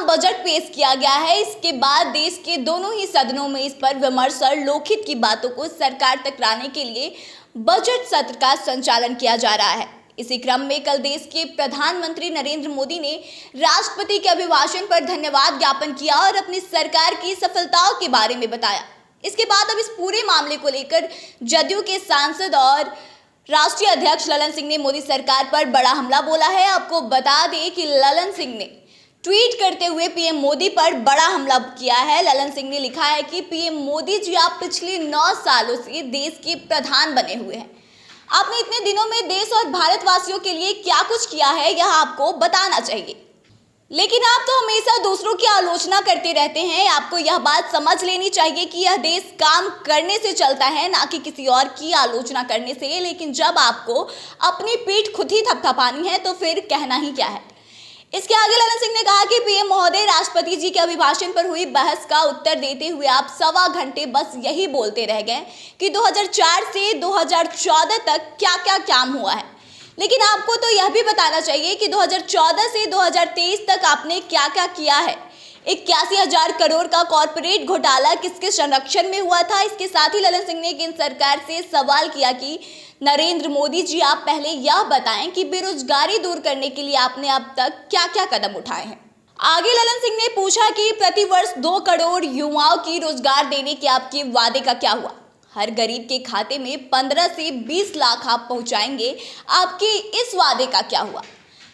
Budget पेश किया गया है। इसके बाद देश के दोनों ही सदनों में इस पर विमर्श और लोकहित की बातों को सरकार तक लाने के लिए बजट सत्र का संचालन किया जा रहा है। इसी क्रम में कल देश के प्रधानमंत्री नरेंद्र मोदी ने राष्ट्रपति के अभिभाषण पर धन्यवाद ज्ञापन किया और अपनी सरकार की सफलताओं के बारे में बताया। इसके बाद अब इस पूरे मामले को लेकर जदयू के सांसद और राष्ट्रीय अध्यक्ष ललन सिंह ने मोदी सरकार पर बड़ा हमला बोला है। आपको बता दें कि ललन सिंह ने ट्वीट करते हुए पीएम मोदी पर बड़ा हमला किया है। ललन सिंह ने लिखा है कि पीएम मोदी जी, आप पिछले 9 सालों से देश के प्रधान बने हुए हैं। आपने इतने दिनों में देश और भारतवासियों के लिए क्या कुछ किया है, यह आपको बताना चाहिए। लेकिन आप तो हमेशा दूसरों की आलोचना करते रहते हैं। आपको यह बात समझ लेनी चाहिए कि यह देश काम करने से चलता है, ना कि किसी और की आलोचना करने से। लेकिन जब आपको अपनी पीठ खुद ही थपथपानी है तो फिर कहना ही क्या है। इसके आगे ललन सिंह ने कहा कि पीएम महोदय, राष्ट्रपति जी के अभिभाषण पर हुई बहस का उत्तर देते हुए आप 1.25 घंटे बस यही बोलते रह गए कि 2004 से 2014 तक क्या क्या काम हुआ है। लेकिन आपको तो यह भी बताना चाहिए कि 2014 से 2023 तक आपने क्या क्या किया है। 81,000 करोड़ का कॉर्पोरेट घोटाला किसके संरक्षण में हुआ था। इसके साथ ही ललन सिंह ने केंद्र सरकार से सवाल किया कि नरेंद्र मोदी जी, आप पहले यह बताएं कि बेरोजगारी दूर करने के लिए आपने अब तक क्या क्या कदम उठाए हैं। आगे ललन सिंह ने पूछा कि प्रतिवर्ष 2 करोड़ युवाओं की रोजगार देने के आपके वादे का क्या हुआ। हर गरीब के खाते में 15 से 20 लाख आप पहुंचाएंगे, आपके इस वादे का क्या हुआ।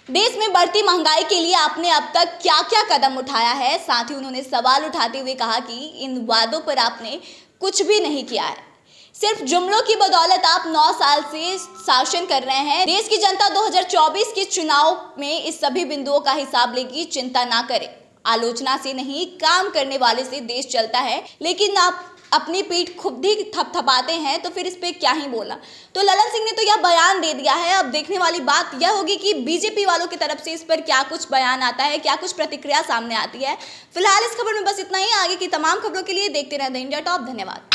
देश में बढ़ती महंगाई के लिए आपने अब तक क्या क्या कदम उठाया है। साथ ही उन्होंने सवाल उठाते हुए कहा कि इन वादों पर आपने कुछ भी नहीं किया है। सिर्फ जुमलों की बदौलत आप 9 साल से शासन कर रहे हैं। देश की जनता 2024 के चुनाव में इस सभी बिंदुओं का हिसाब लेगी, चिंता ना करें। आलोचना से नहीं, काम करने वाले से देश चलता है। लेकिन आप अपनी पीठ खुद ही थपथपाते हैं तो फिर इस पे क्या ही बोला। तो ललन सिंह ने तो यह बयान दे दिया है। अब देखने वाली बात यह होगी कि बीजेपी वालों की तरफ से इस पर क्या कुछ बयान आता है, क्या कुछ प्रतिक्रिया सामने आती है। फिलहाल इस खबर में बस इतना ही। आगे की तमाम खबरों के लिए देखते रहें द इंडिया टॉप। धन्यवाद।